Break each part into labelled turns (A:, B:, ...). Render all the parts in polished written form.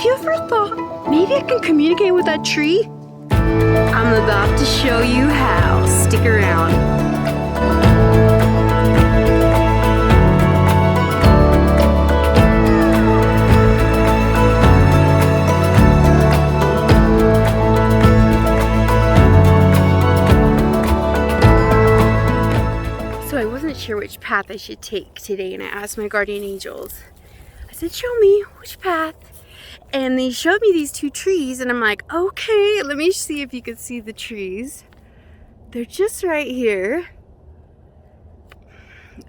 A: you ever thought maybe I can communicate with that tree? I'm about to show you how. Stick around. So I wasn't sure which path I should take today, and I asked my guardian angels. I said, show me which path. And they showed me these two trees, and I'm like, okay, let me see if you can see the trees. They're just right here.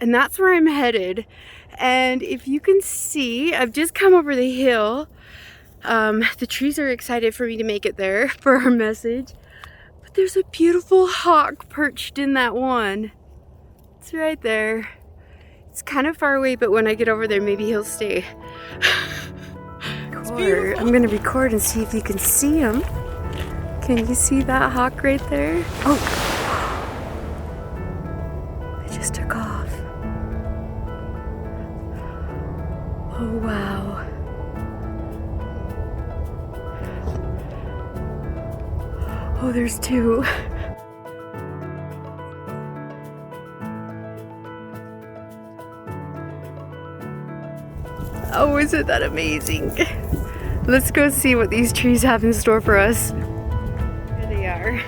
A: And that's where I'm headed. And if you can see, I've just come over the hill. The trees are excited for me to make it there for our message. But there's a beautiful hawk perched in that one. It's right there. It's kind of far away, but when I get over there, maybe he'll stay. I'm gonna record and see if you can see him. Can you see that hawk right there? Oh, it just took off. Oh, wow. Oh, there's two. Oh, isn't that amazing? Let's go see what these trees have in store for us. Here they are.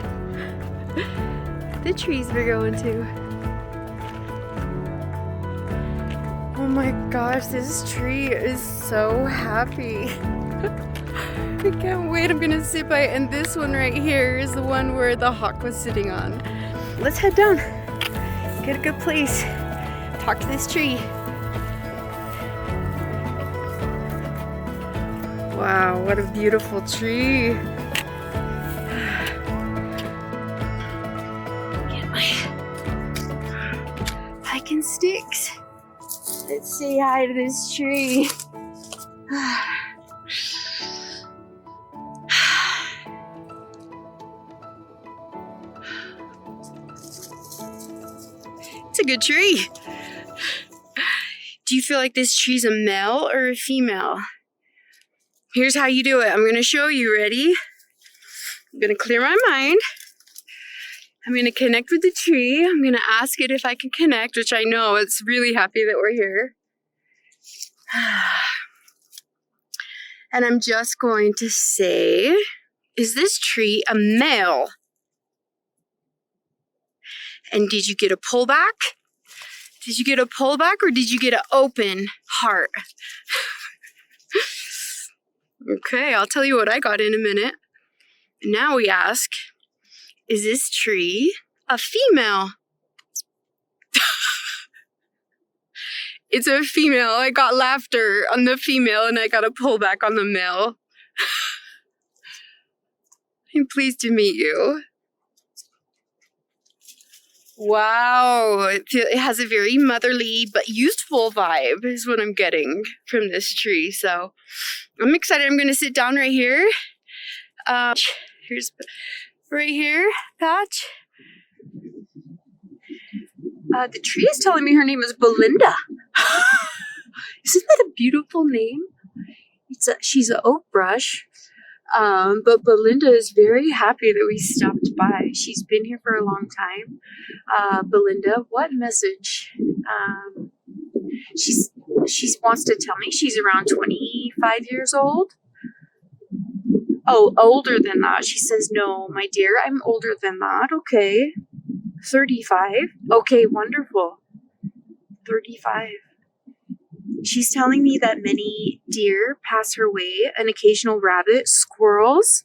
A: The trees we're going to. Oh my gosh, this tree is so happy. I can't wait, I'm gonna sit by it. And this one right here is the one where the hawk was sitting on. Let's head down, get a good place, talk to this tree. Wow, what a beautiful tree. Get my hiking sticks. Let's say hi to this tree. It's a good tree. Do you feel like this tree's a male or a female? Here's how you do it. I'm going to show you. Ready? I'm going to clear my mind. I'm going to connect with the tree. I'm going to ask it if I can connect, which I know it's really happy that we're here. And I'm just going to say, is this tree a male? And did you get a pullback? Did you get a pullback or did you get an open heart? Okay, I'll tell you what I got in a minute. Now we ask, is this tree a female? It's a female. I got laughter on the female and I got a pullback on the male. I'm pleased to meet you. Wow, it has a very motherly but youthful vibe is what I'm getting from this tree. So I'm excited. I'm going to sit down right here. Here's right here, Patch. The tree is telling me her name is Belinda. Isn't that a beautiful name? She's an oak brush. But Belinda is very happy that we stopped by. She's been here for a long time. Belinda, what message? She wants to tell me she's around 25 years old. Oh, older than that. She says, no, my dear, I'm older than that. Okay. 35. Okay, wonderful. 35. She's telling me that many deer pass her way, an occasional rabbit, squirrels,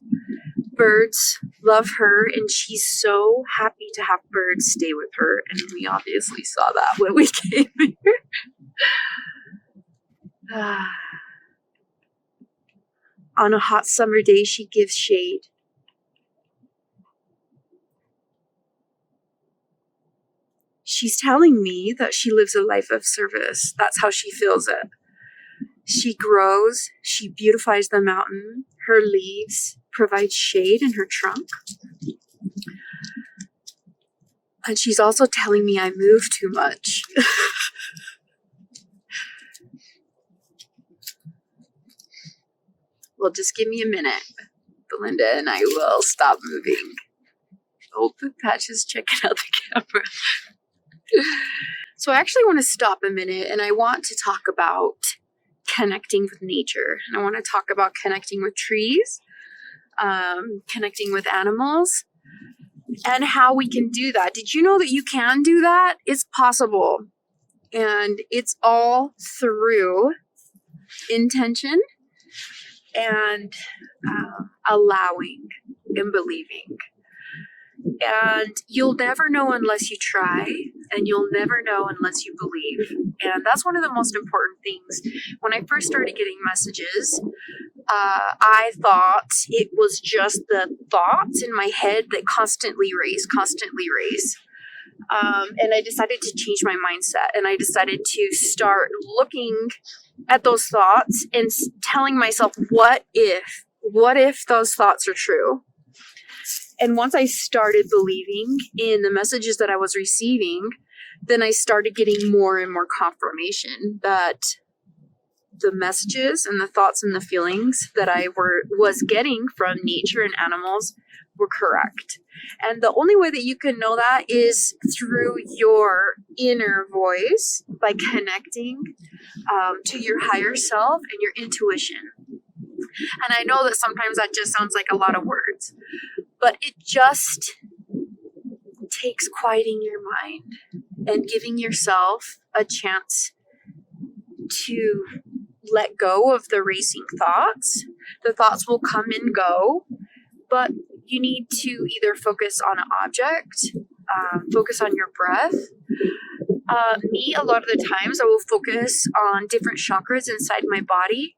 A: birds love her, and she's so happy to have birds stay with her. And we obviously saw that when we came here. On a hot summer day, she gives shade. She's telling me that she lives a life of service. That's how she feels it. She grows, she beautifies the mountain. Her leaves provide shade in her trunk. And she's also telling me I move too much. Well, just give me a minute, Belinda, and I will stop moving. Oh, Patch is checking out the camera. So I actually want to stop a minute, and I want to talk about connecting with nature. And I want to talk about connecting with trees, connecting with animals, and how we can do that. Did you know that you can do that? It's possible. And it's all through intention and allowing and believing. And you'll never know unless you try, and you'll never know unless you believe. And that's one of the most important things. When I first started getting messages, I thought it was just the thoughts in my head that constantly raise. And I decided to change my mindset, and I decided to start looking at those thoughts and telling myself, what if those thoughts are true? And once I started believing in the messages that I was receiving, then I started getting more and more confirmation that the messages and the thoughts and the feelings that I was getting from nature and animals were correct. And the only way that you can know that is through your inner voice, by connecting to your higher self and your intuition. And I know that sometimes that just sounds like a lot of words, but it just takes quieting your mind and giving yourself a chance to let go of the racing thoughts. The thoughts will come and go, but you need to either focus on an object, focus on your breath. Me, a lot of the times, I will focus on different chakras inside my body,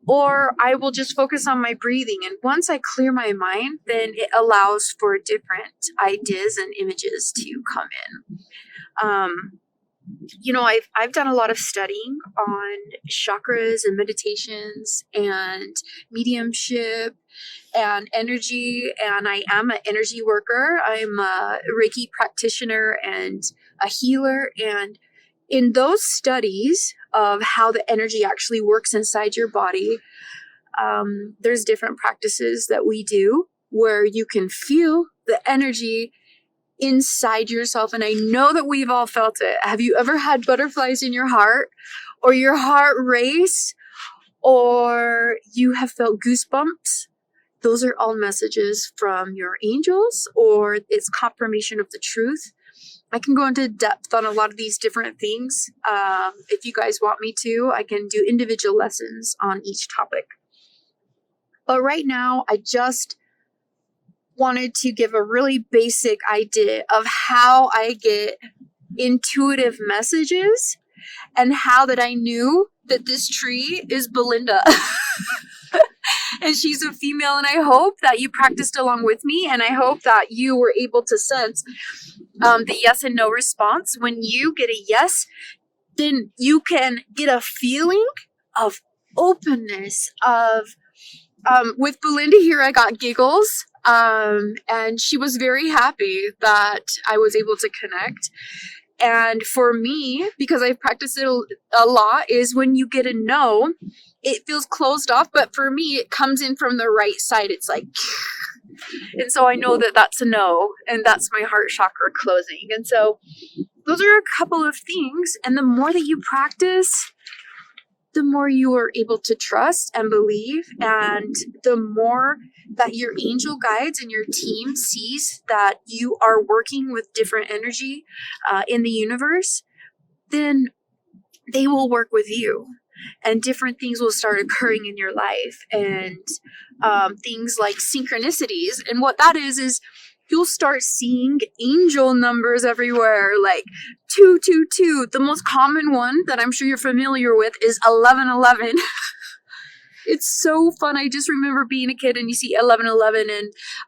A: or I will just focus on my breathing. And once I clear my mind, then it allows for different ideas and images to come in. I've done a lot of studying on chakras and meditations and mediumship and energy, and I am an energy worker. I'm a Reiki practitioner and a healer, and in those studies of how the energy actually works inside your body, there's different practices that we do where you can feel the energy inside yourself. And I know that we've all felt it. Have you ever had butterflies in your heart, or your heart race, or you have felt goosebumps? Those are all messages from your angels, or it's confirmation of the truth. I can go into depth on a lot of these different things. If you guys want me to, I can do individual lessons on each topic. But right now, I just wanted to give a really basic idea of how I get intuitive messages and how that I knew that this tree is Belinda. And she's a female, and I hope that you practiced along with me, and I hope that you were able to sense the yes and no response. When you get a yes, then you can get a feeling of openness, with Belinda here, I got giggles, and she was very happy that I was able to connect. And for me, because I've practiced it a lot, is when you get a no, it feels closed off, but for me, it comes in from the right side. It's like, and so I know that that's a no, and that's my heart chakra closing. And so those are a couple of things. And the more that you practice, the more you are able to trust and believe, and the more that your angel guides and your team sees that you are working with different energy in the universe, then they will work with you, and different things will start occurring in your life, and things like synchronicities. And what that is you'll start seeing angel numbers everywhere, like 222. The most common one that I'm sure you're familiar with is 1111. It's so fun. I just remember being a kid and you see 1111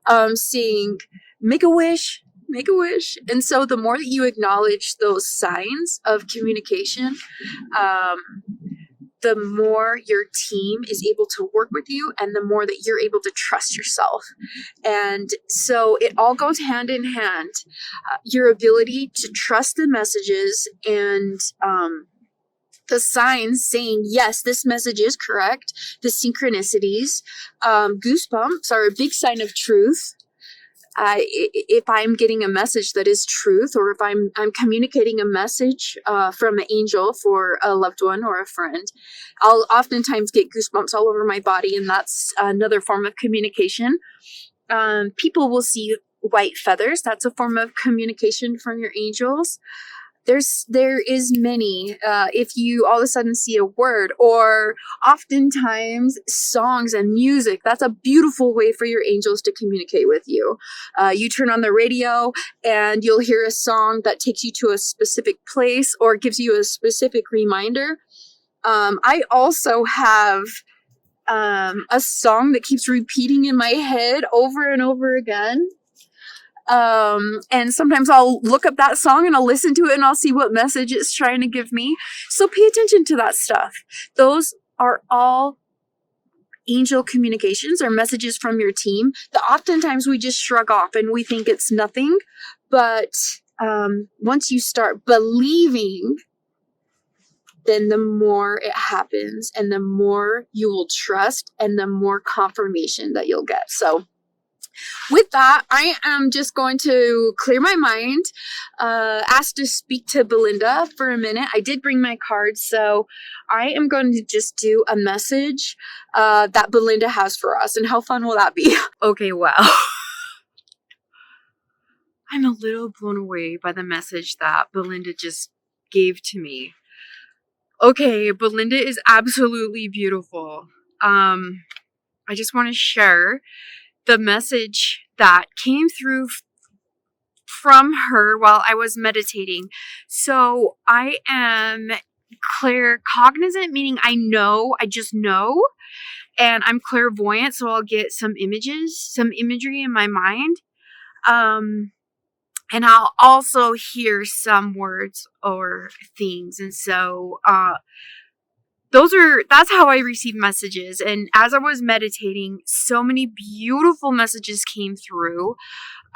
A: and seeing make a wish. And so the more that you acknowledge those signs of communication, the more your team is able to work with you, and the more that you're able to trust yourself. And so it all goes hand in hand. Your ability to trust the messages and the signs saying, yes, this message is correct. The synchronicities, goosebumps are a big sign of truth. If I'm getting a message that is truth, or if I'm communicating a message from an angel for a loved one or a friend, I'll oftentimes get goosebumps all over my body, and that's another form of communication. People will see white feathers. That's a form of communication from your angels. There is many. If you all of a sudden see a word, or oftentimes songs and music, that's a beautiful way for your angels to communicate with you. You turn on the radio and you'll hear a song that takes you to a specific place or gives you a specific reminder. I also have a song that keeps repeating in my head over and over again. And sometimes I'll look up that song and I'll listen to it and I'll see what message it's trying to give me. So pay attention to that stuff. Those are all angel communications or messages from your team that oftentimes we just shrug off and we think it's nothing. But once you start believing, then the more it happens and the more you will trust and the more confirmation that you'll get. So with that, I am just going to clear my mind, ask to speak to Belinda for a minute. I did bring my cards, so I am going to just do a message that Belinda has for us. And how fun will that be? Okay, wow. I'm a little blown away by the message that Belinda just gave to me. Okay, Belinda is absolutely beautiful. I just want to share the message that came through from her while I was meditating. So I am claircognizant, meaning I just know, and I'm clairvoyant, so I'll get some imagery in my mind. And I'll also hear some words or things. And so that's how I receive messages. And as I was meditating, so many beautiful messages came through.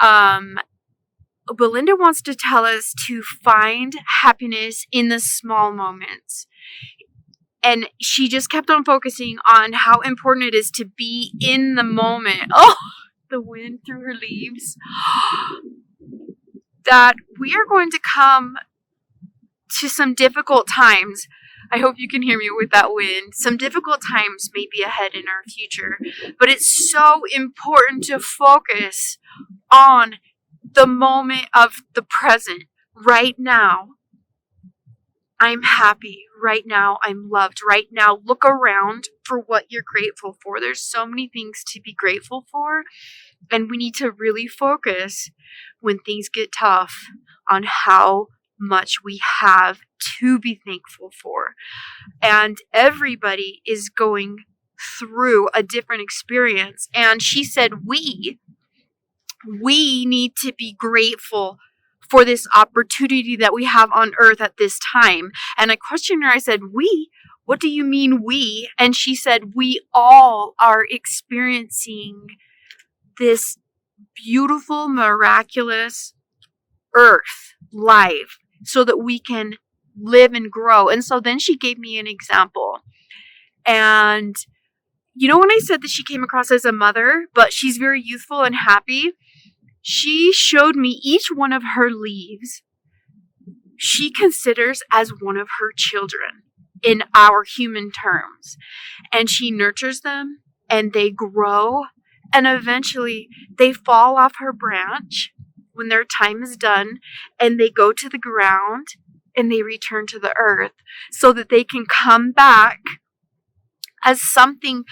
A: Belinda wants to tell us to find happiness in the small moments. And she just kept on focusing on how important it is to be in the moment. Oh, the wind through her leaves. That we are going to come to some difficult times. I hope you can hear me with that wind. Some difficult times may be ahead in our future, but it's so important to focus on the moment of the present. Right now, I'm happy. Right now, I'm loved. Right now, look around for what you're grateful for. There's so many things to be grateful for, and we need to really focus when things get tough on how much we have to be thankful for. And everybody is going through a different experience. And she said, we need to be grateful for this opportunity that we have on earth at this time. And I questioned her, I said, what do you mean we? And she said, we all are experiencing this beautiful, miraculous earth life so that we can live and grow. And so then she gave me an example. And you know, when I said that she came across as a mother, but she's very youthful and happy, she showed me each one of her leaves she considers as one of her children in our human terms. And she nurtures them and they grow, and eventually they fall off her branch when their time is done, and they go to the ground and they return to the earth so that they can come back as something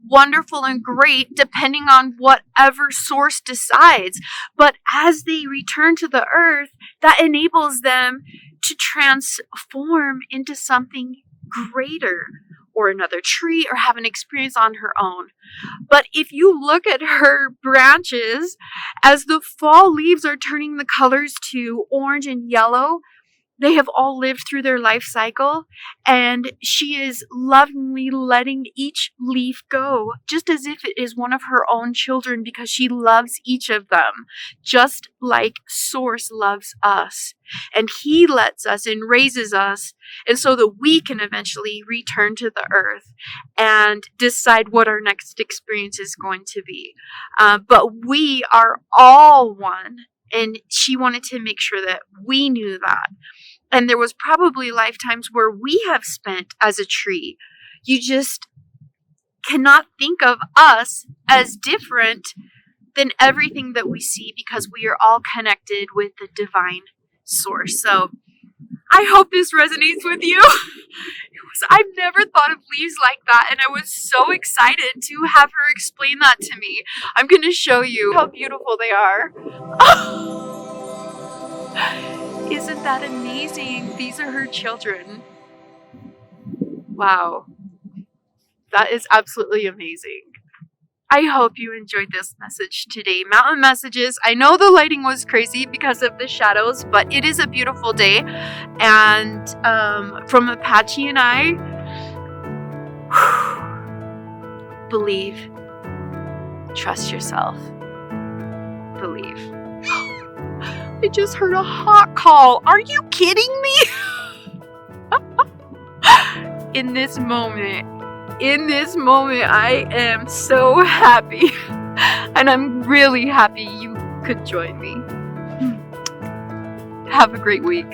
A: wonderful and great, depending on whatever source decides. But as they return to the earth, that enables them to transform into something greater, or another tree, or have an experience on her own. But if you look at her branches, as the fall leaves are turning the colors to orange and yellow, They have all lived through their life cycle, and she is lovingly letting each leaf go, just as if it is one of her own children, because she loves each of them, just like Source loves us. And he lets us and raises us, and so that we can eventually return to the earth and decide what our next experience is going to be. But we are all one, and she wanted to make sure that we knew that. And there was probably lifetimes where we have spent as a tree. You just cannot think of us as different than everything that we see, because we are all connected with the divine source. So I hope this resonates with you. I've never thought of leaves like that, and I was so excited to have her explain that to me. I'm going to show you how beautiful they are. Isn't that amazing? These are her children. Wow. That is absolutely amazing. I hope you enjoyed this message today. Mountain messages. I know the lighting was crazy because of the shadows, but it is a beautiful day. And from Apache and I, believe. Trust yourself. Believe. I just heard a hot call. Are you kidding me? In this moment, I am so happy. And I'm really happy you could join me. Have a great week.